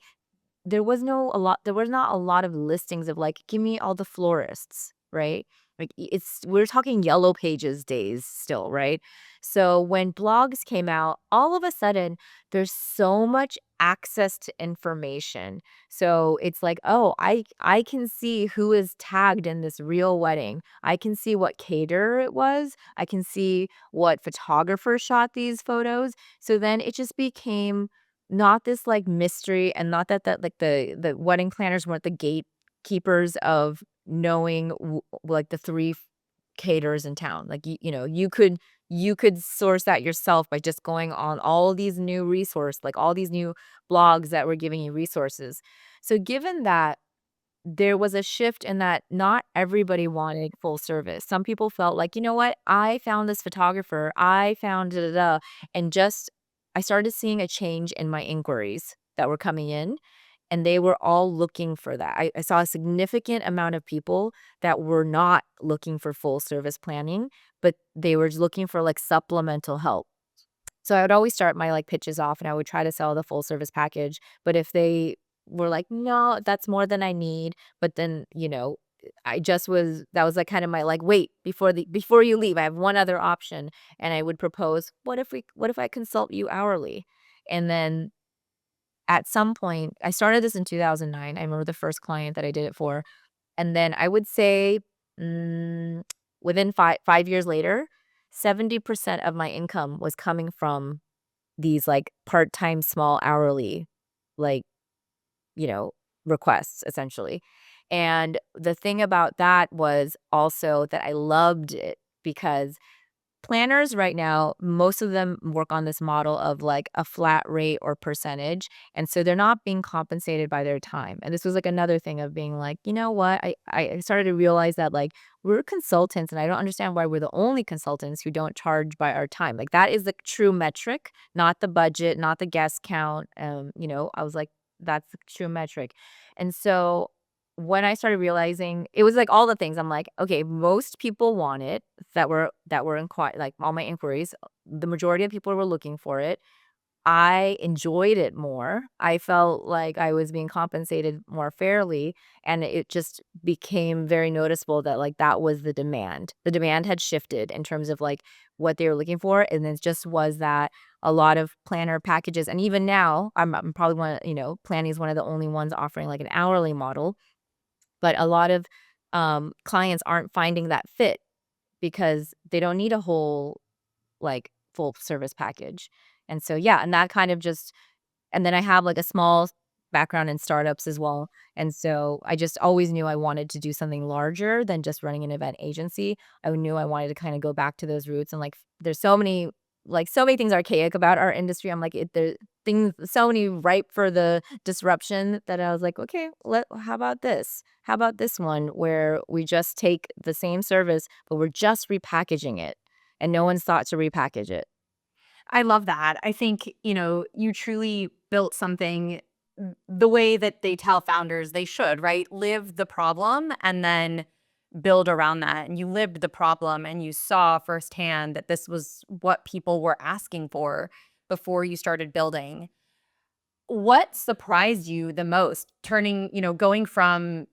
there was not a lot of listings of, like, "Give me all the florists," right? Like, it's we're talking Yellow Pages days still, right? So, when blogs came out, all of a sudden, there's so much access to information. So, it's like, "Oh, I can see who is tagged in this real wedding. I can see what caterer it was. I can see what photographer shot these photos." So, then it just became not this, like, mystery and not that like, the wedding planners weren't the gatekeepers of knowing like, the 3 caterers in town. Like, you could source that yourself by just going on all these new like, all these new blogs that were giving you resources. So, given that there was a shift in that not everybody wanted full service. Some people felt like, "You know what? I found this photographer. I found da da da." And just I started seeing a change in my inquiries that were coming in, and they were all looking for that. I saw a significant amount of people that were not looking for full service planning, but they were just looking for like supplemental help. So I would always start my, like, pitches off, and I would try to sell the full service package, but if they were like, "No, that's more than I need," but then, I just was that was, like, kind of my, like, "Wait, before you leave, I have one other option," and I would propose, what if I consult you hourly?" And then at some point I started this in 2009, I remember the first client that I did it for, and then I would say, mm, within 5 years later, 70% of my income was coming from these, like, part-time, small hourly, like, you know, requests, essentially. And the thing about that was also that I loved it because planners right now, most of them work on this model of like a flat rate or percentage. And so they're not being compensated by their time. And this was like another thing of being like, you know what? I started to realize that like we're consultants and I don't understand why we're the only consultants who don't charge by our time. Like that is the true metric, not the budget, not the guest count. I was like, that's the true metric. And so when I started realizing it was like all the things, I'm like, okay, most people want it like all my inquiries, the majority of people were looking for it. I enjoyed it more. I felt like I was being compensated more fairly, and it just became very noticeable that like that was the demand. The demand had shifted in terms of like what they were looking for, and it just was that a lot of planner packages, and even now, I'm probably Planning is one of the only ones offering like an hourly model, but a lot of clients aren't finding that fit because they don't need a whole like full service package. And so yeah, and that kind of just and then I have, like, a small background in startups as well, and so I just always knew I wanted to do something larger than just running an event agency. I knew I wanted to kinda go back to those roots and, like, there's so many things archaic about our industry. I'm like, there things so many ripe for the disruption that I was like, "Okay, let how about this? How about this one where we just take the same service, but we're just repackaging it, and no one's thought to repackage it." I love that. I think, you truly built something the way that they tell founders they should, right? Live the problem and then build around that. And you lived the problem and you saw firsthand that this was what people were asking for before you started building. What surprised you the most going from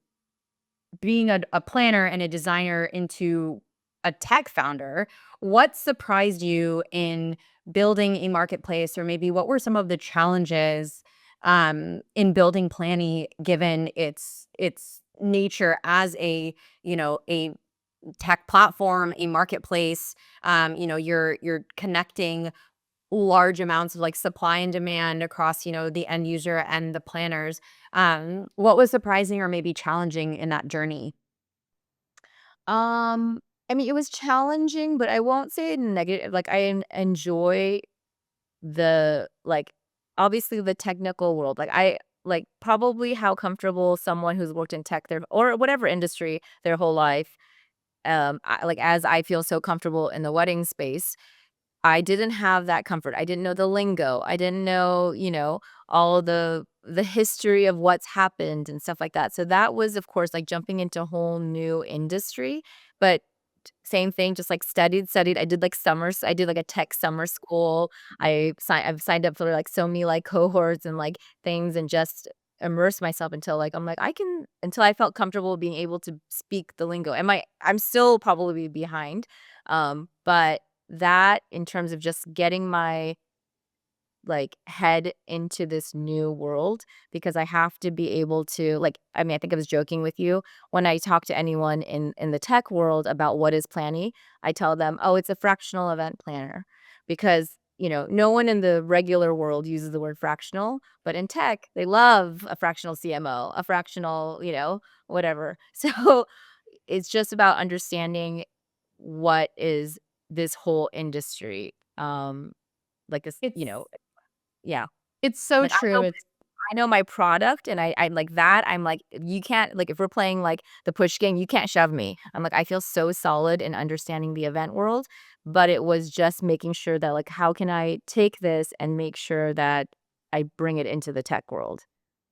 being a planner and a designer into a tech founder? What surprised you in building a marketplace, or maybe what were some of the challenges in building Planny, given its nature as a tech platform, a marketplace. You're connecting large amounts of like supply and demand across, the end user and the planners. What was surprising or maybe challenging in that journey? Um, I mean, it was challenging, but I won't say negative. Like, enjoy the like, obviously the technical world. Like, I like probably how comfortable someone who's worked in tech their or whatever industry their whole life. Like as I feel so comfortable in the wedding space, I didn't have that comfort. I didn't know the lingo. I didn't know, all the history of what's happened and stuff like that. So that was, of course, like jumping into a whole new industry. But same thing, just like studied. I did like summers. I did like a tech summer school. I've signed up for like so many like cohorts and like things and just immerse myself until like I'm like I can until I felt comfortable being able to speak the lingo. I'm still probably behind. But that in terms of just getting my, like, head into this new world because I have to be able to like, I mean, I think I was joking with you. When I talk to anyone in the tech world about what is Plannie, I tell them, "Oh, it's a fractional event planner." Because, no one in the regular world uses the word fractional, but in tech, they love a fractional CMO, a fractional, whatever. So, it's just about understanding what is this whole industry, like this, It's yeah. it's so Like, true. It's I know my product and I'm like that, I'm like, "You can't" like, if we're playing, like, the push game, you can't shove me. I'm like, I feel so solid in understanding the event world, but it was just making sure that, like, how can I take this and make sure that I bring it into the tech world?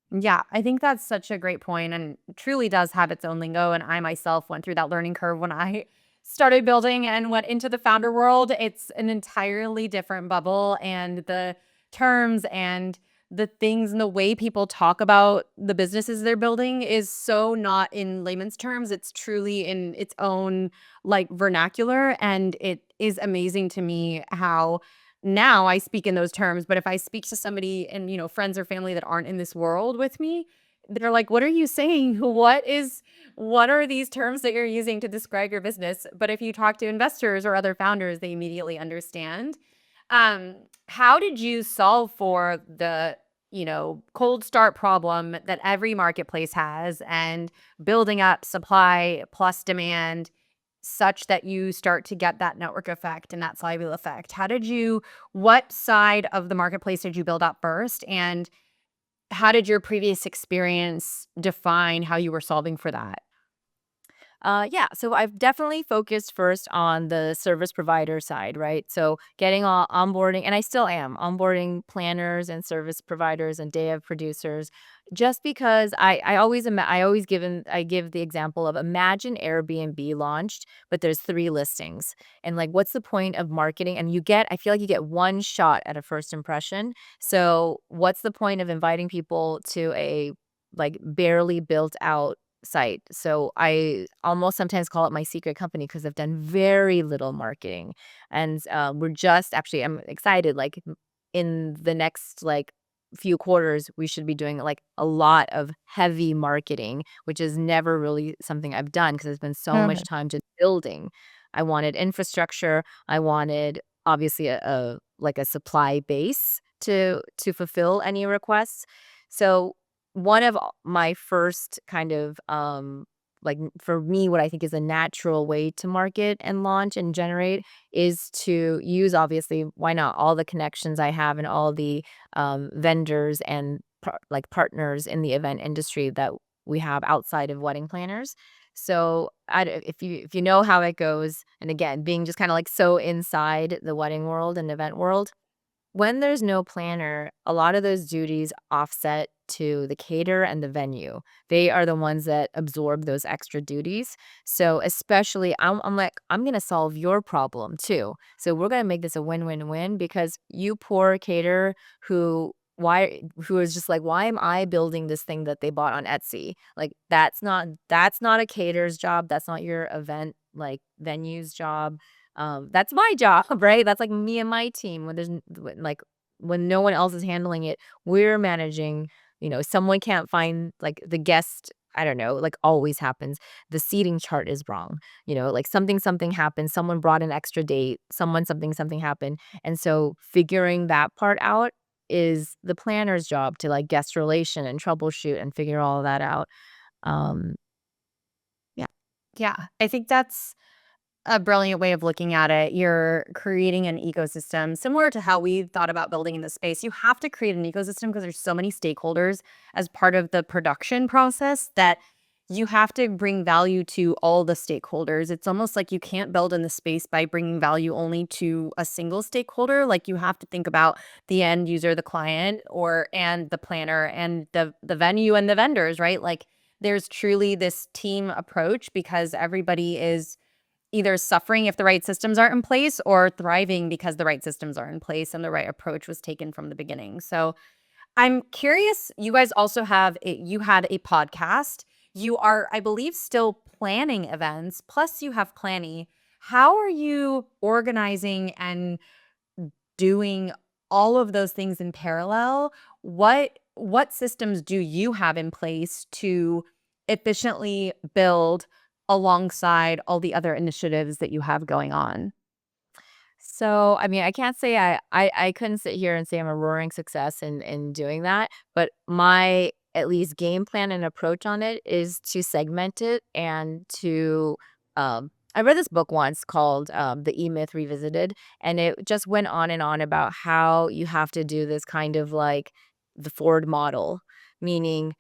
Yeah, I think that's such a great point and truly does have its own lingo. And I myself went through that learning curve when I started building and went into the founder world. It's an entirely different bubble, and the terms and the things and the way people talk about the businesses they're building is so not in layman's terms. It's truly in its own like vernacular. And it is amazing to me how now I speak in those terms, but if I speak to somebody and, friends or family that aren't in this world with me, they're like, "What are you saying? What are these terms that you're using to describe your business?" But if you talk to investors or other founders, they immediately understand. How did you solve for the, cold start problem that every marketplace has and building up supply plus demand such that you start to get that network effect and that flywheel effect? What side of the marketplace did you build up first? And how did your previous experience define how you were solving for that? Yeah, so I've definitely focused first on the service provider side, right? So getting all onboarding, and I still am onboarding planners and service providers and day of producers, just because I give the example of imagine Airbnb launched, but there's 3 listings, and like, what's the point of marketing? And I feel like you get one shot at a first impression. So what's the point of inviting people to a like barely built out site. So I almost sometimes call it my secret company because I've done very little marketing. And we're just actually, I'm excited. Like in the next like few quarters, we should be doing like a lot of heavy marketing, which is never really something I've done because there's been so much Perfect. time to building. I wanted infrastructure. I wanted obviously a like a supply base to fulfill any requests. So one of my first kind of, like, for me, what I think is a natural way to market and launch and generate is to use, obviously, why not, all the connections I have and all the, vendors and like, partners in the event industry that we have outside of wedding planners. So, if you know how it goes, and again, being just kinda, like, so inside the wedding world and event world, when there's no planner, a lot of those duties offset to the caterer and the venue. They are the ones that absorb those extra duties. So especially I'm like, I'm gonna solve your problem too. So we're gonna make this a win-win-win because you poor caterer who is just like, why am I building this thing that they bought on Etsy? Like that's not a caterer's job. That's not your event like venue's job. That's my job, right? That's like me and my team when like when no one else is handling it, we're managing, someone can't find like the guest. I don't know, like, always happens. The seating chart is wrong, like, something happened, someone brought an extra date, someone something happened, and so figuring that part out is the planner's job to, like, guest relation and troubleshoot and figure all of that out. Um, yeah. Yeah, I think that's a brilliant way of looking at it. You're creating an ecosystem similar to how we thought about building in the space. You have to create an ecosystem because there's so many stakeholders as part of the production process that you have to bring value to all the stakeholders. It's almost like you can't build in the space by bringing value only to a single stakeholder. Like you have to think about the end user, the client, or and the planner and the venue and the vendors, right? Like there's truly this team approach because everybody is either suffering if the right systems aren't in place or thriving because the right systems are in place and the right approach was taken from the beginning. So I'm curious, you guys also you had a podcast. You are, I believe, still planning events, plus you have Plannie. How are you organizing and doing all of those things in parallel? What systems do you have in place to efficiently build alongside all the other initiatives that you have going on? So, I mean, I can't say I couldn't sit here and say I'm a roaring success in doing that, but my at least game plan and approach on it is to segment it and to I read this book once called The E-Myth Revisited, and it just went on and on about how you have to do this kind of like the Ford model, meaning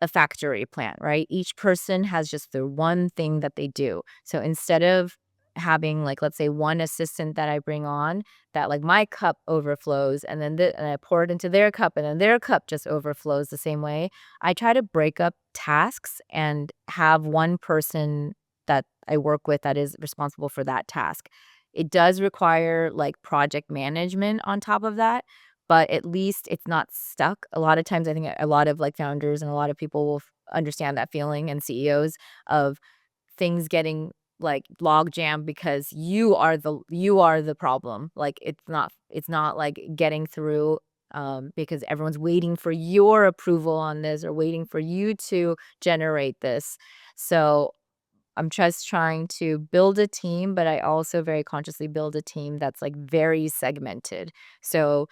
a factory plant, right? Each person has just the one thing that they do. So instead of having like let's say one assistant that I bring on that like my cup overflows and then and I pour it into their cup and then their cup just overflows the same way, I try to break up tasks and have one person that I work with that is responsible for that task. It does require like project management on top of that, but at least it's not stuck. A lot of times, I think a lot of, like, founders and a lot of people will understand that feeling and CEOs of things getting, like, log jammed because you are the problem. Like, it's not, like, getting through, because everyone's waiting for your approval on this or waiting for you to generate this. So I'm just trying to build a team, but I also very consciously build a team that's like very segmented. So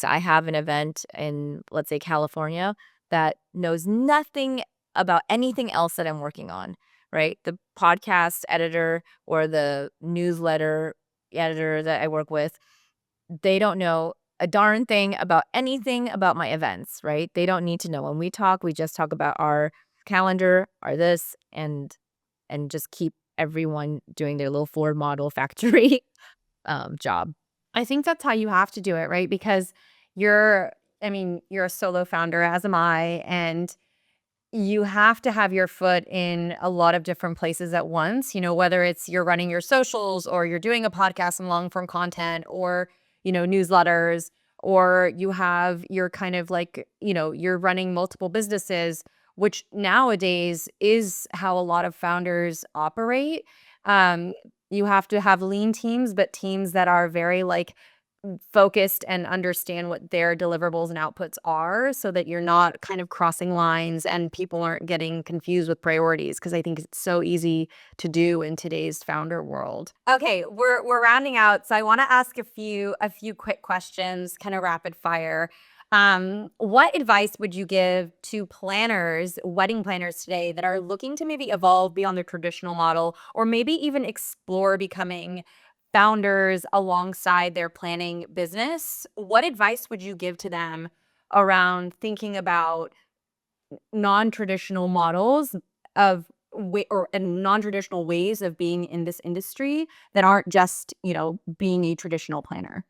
I have an event in, let's say, California that knows nothing about anything else that I'm working on, right? The podcast editor or the newsletter editor that I work with, they don't know a darn thing about anything about my events, right? They don't need to know. When we talk, we just talk about our calendar, our this, and just keep everyone doing their little Ford model factory, job. I think that's how you have to do it, right? Because you're I mean, you're a solo founder, as am I, and you have to have your foot in a lot of different places at once, whether it's you're running your socials or you're doing a podcast and long form content or, newsletters, or you have you're kind of like, you're running multiple businesses, which nowadays is how a lot of founders operate. Um, you have to have lean teams, but teams that are very like focused and understand what their deliverables and outputs are so that you're not kind of crossing lines and people aren't getting confused with priorities because I think it's so easy to do in today's founder world. Okay, we're rounding out, so I want to ask a few quick questions, kind of rapid fire. What advice would you give to planners, wedding planners today that are looking to maybe evolve beyond their traditional model or maybe even explore becoming founders alongside their planning business? What advice would you give to them around thinking about non-traditional models of or and non-traditional ways of being in this industry that aren't just, being a traditional planner?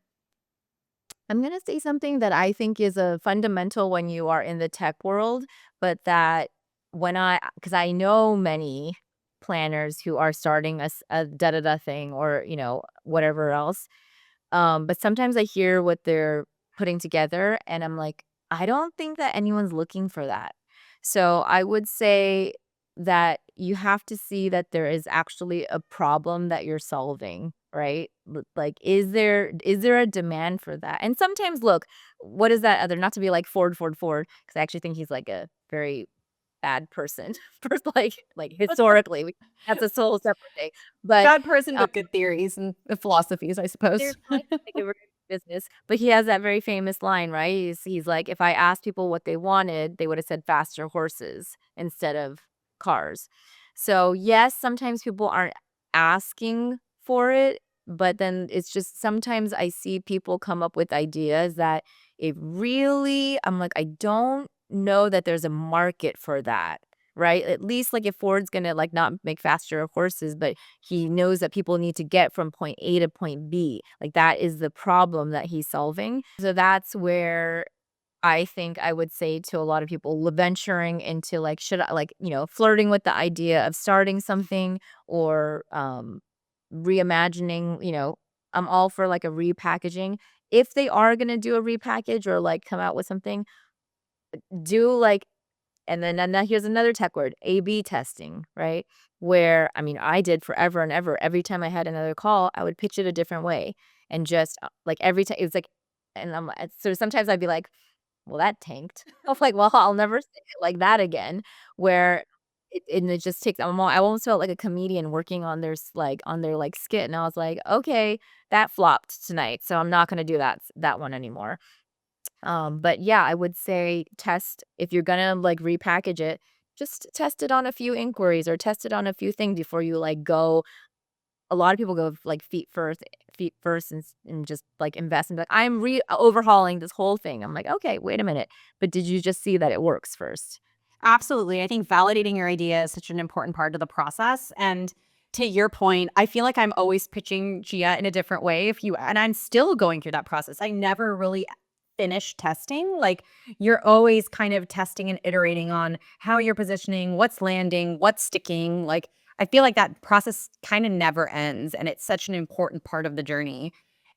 I'm gonna say something that I think is a fundamental when you are in the tech world, but that because I know many planners who are starting a da da da thing or, whatever else. But sometimes I hear what they're putting together and I'm like, I don't think that anyone's looking for that. So I would say that you have to see that there is actually a problem that you're solving, right? Like, is there a demand for that? And sometimes, look, what is that other? Not to be like Ford, because I actually think he's like a very bad person for like historically. That's a whole separate thing. But Bad person, um, but good theories and philosophies, I suppose. there's like a very business, but he has that very famous line, right? He's like, if I asked people what they wanted, they would have said faster horses instead of cars. So yes, sometimes people aren't asking for it, but then it's just sometimes I see people come up with ideas that it really, I'm like, I don't know that there's a market for that. Right. At least like if Ford's gonna like not make faster horses, but he knows that people need to get from point A to point B. Like, that is the problem that he's solving. So that's where I think I would say to a lot of people venturing into, like, should I like, flirting with the idea of starting something or, reimagining, I'm all for, like, a repackaging. If they are gonna do a repackage or, like, come out with something, do, like, and now here's another tech word, A/B testing, right? Where, I mean, I did forever and ever. Every time I had another call, I would pitch it a different way and just, like, every time it was like and so sometimes I'd be like, "Well, that tanked." I was like, "Well, I'll never say it like that again." Where it just takes I almost felt like a comedian working on on their, like, skit, and I was like, "Okay, that flopped tonight, so I'm not gonna do that one anymore." But yeah, I would say test if you're gonna like repackage it, just test it on a few inquiries or test it on a few things before you like go. A lot of people go like feet first, and just like invest and be like, I'm overhauling this whole thing. I'm like, okay, wait a minute, but did you just see that it works first? Absolutely. I think validating your idea is such an important part of the process. And to your point, I feel like I'm always pitching Gia in a different way. And I'm still going through that process. I never really finish testing. Like you're always kind of testing and iterating on how you're positioning, what's landing, what's sticking. Like I feel like that process kind of never ends. And it's such an important part of the journey.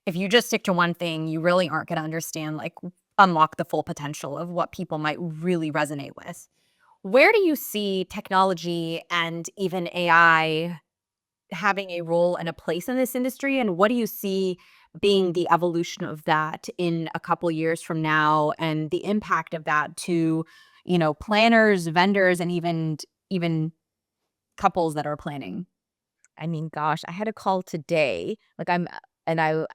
If you just stick to one thing, you really aren't going to understand, like, unlock the full potential of what people might really resonate with. Where do you see technology and even AI having a role and a place in this industry? And what do you see being the evolution of that in a couple years from now and the impact of that to, planners, vendors, and even couples that are planning? I mean, gosh, I had a call today. Like and I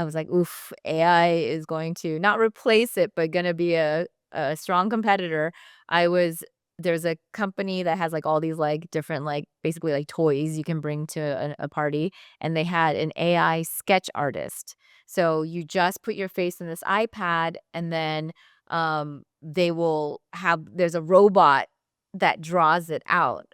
was like, oof, AI is going to not replace it, but gonna be a strong competitor. I was There's a company that has like all these like different like basically like toys you can bring to a party, and they had an AI sketch artist. So you just put your face in this iPad, and then they will have there's a robot that draws it out.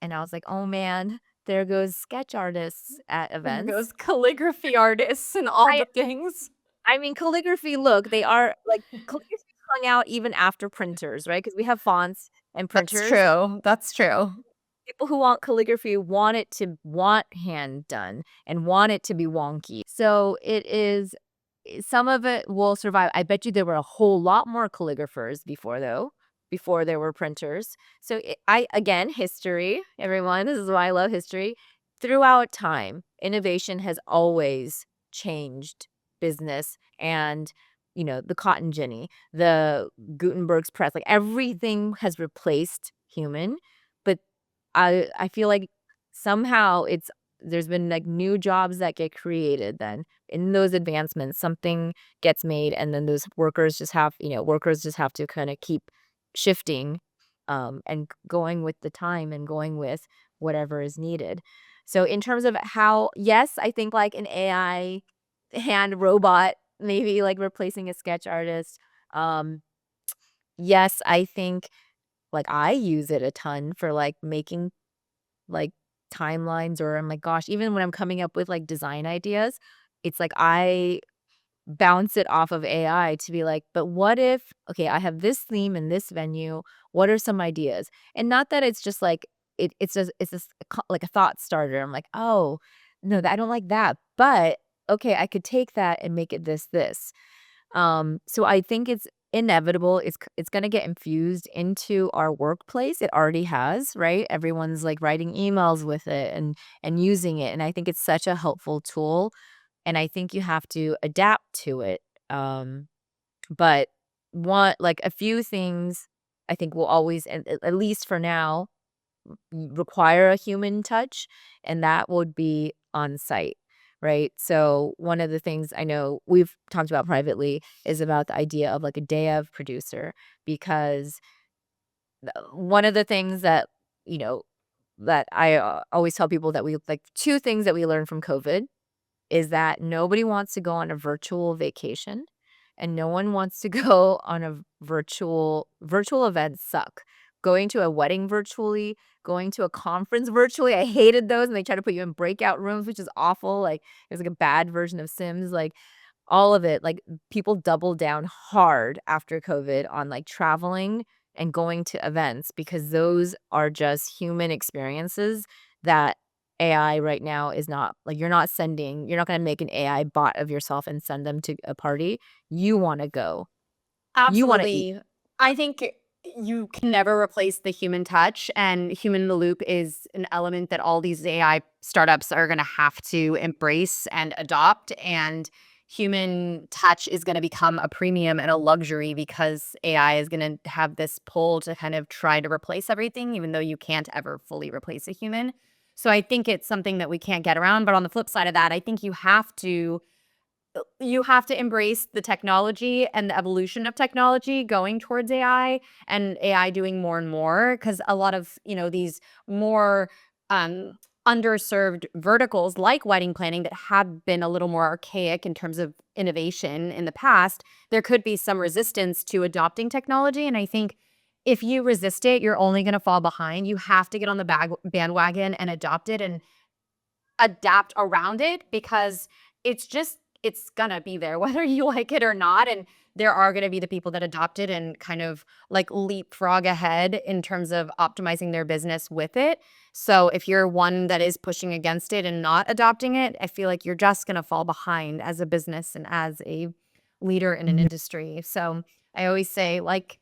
And I was like, "Oh, man, there goes sketch artists at There events." goes calligraphy artists and all I the things. I mean, calligraphy, look, they are like, calligraphy hung out even after printers, right? Because we have fonts and That's printers. true. That's true. People who want calligraphy want hand done and want it to be wonky. So it is some of it will survive. I bet you there were a whole lot more calligraphers before though, before there were printers. So I again, history, everyone, this is why I love history. Throughout time, innovation has always changed business and the cotton ginny, the Gutenberg's press, like everything has replaced human, but I feel like somehow there's been, like, new jobs that get created then. In those advancements, something gets made, and then those workers just have to kinda keep shifting, and going with the time and going with whatever is needed. So in terms of how yes, I think, like, an AI hand robot maybe, like, replacing a sketch artist. Um, yes, I think, like, I use it a ton for, like, making like, timelines or I'm like, gosh, even when I'm coming up with, like, design ideas, it's like I bounce it off of AI to be like, "But what if okay, I have this theme in this venue, what are some ideas?" And not that it's just like it's just a like a thought starter. I'm like, "Oh, no, I don't like that, but okay, I could take that and make it this." So I think it's inevitable. It's gonna get infused into our workplace. It already has, right? Everyone's like writing emails with it and using it. And I think it's such a helpful tool. And I think you have to adapt to it. But one like a few things. I think will always, at least for now, require a human touch, and that would be on site, right? So one of the things I know we've talked about privately is about the idea of like a day of producer, because one of the things that, you know, that I always tell people that we like two things that we learned from COVID is that nobody wants to go on a virtual vacation and no one wants to go on a virtual events suck. Going to a wedding virtually, going to a conference virtually, I hated those, and they try to put you in breakout rooms, which is awful. Like it was like a bad version of Sims. Like all of it, like, people doubled down hard after COVID on, like, traveling and going to events because those are just human experiences that AI right now is not like, you're not gonna make an AI bot of yourself and send them to a party. You wanna go. You wanna eat. Absolutely. I think you can never replace the human touch, and human in the loop is an element that all these AI startups are going to have to embrace and adopt. And human touch is going to become a premium and a luxury because AI is going to have this pull to kind of try to replace everything, even though you can't ever fully replace a human. So I think it's something that we can't get around. But on the flip side of that, I think you have to embrace the technology and the evolution of technology going towards AI and AI doing more and more because a lot of, these more um, underserved verticals like wedding planning that have been a little more archaic in terms of innovation in the past, there could be some resistance to adopting technology. And I think if you resist it, you're only going to fall behind. You have to get on the bandwagon and adopt it and adapt around it because it's gonna be there whether you like it or not, and there are gonna be the people that adopt it and kind of, like, leapfrog ahead in terms of optimizing their business with it. So, if you're one that is pushing against it and not adopting it, I feel like you're just gonna fall behind as a business and as a leader in an industry. So, I always say, like,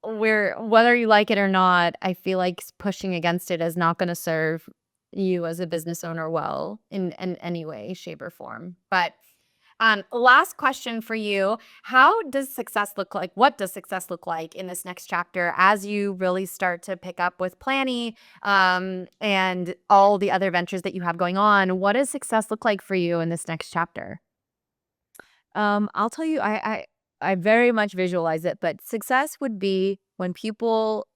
whether you like it or not, I feel like pushing against it is not gonna serve you as a business owner well in any way, shape, or form. But, last question for you. How does success look like what does success look like in this next chapter as you really start to pick up with Plannie, and all the other ventures that you have going on? What does success look like for you in this next chapter? I'll tell you, I very much visualize it, but success would be when people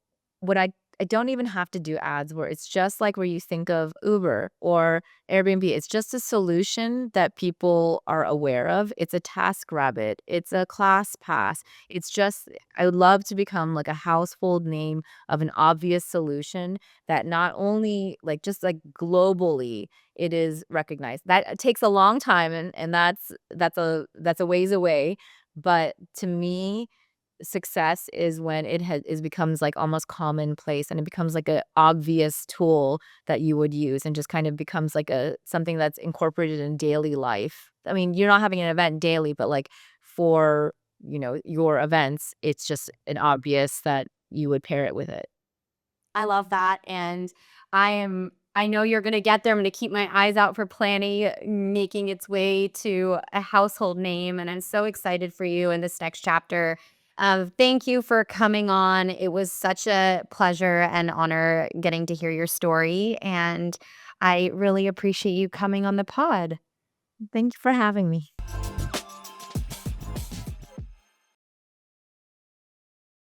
would I don't even have to do ads where it's just like where you think of Uber or Airbnb. It's just a solution that people are aware of. It's a task rabbit. It's a class pass. It's just I would love to become like a household name of an obvious solution that not only like just like globally it is recognized. That takes a long time and that's a ways away, but to me, success is when it has is becomes like almost commonplace and it becomes like a obvious tool that you would use and just kind of becomes like a something that's incorporated in daily life. I mean, you're not having an event daily, but like for, your events, it's just an obvious that you would pair it with it. I love that, and I know you're gonna get there. I'm gonna keep my eyes out for Planny making its way to a household name, and I'm so excited for you in this next chapter. Thank you for coming on. It was such a pleasure and honor getting to hear your story, and I really appreciate you coming on the pod. Thank you for having me.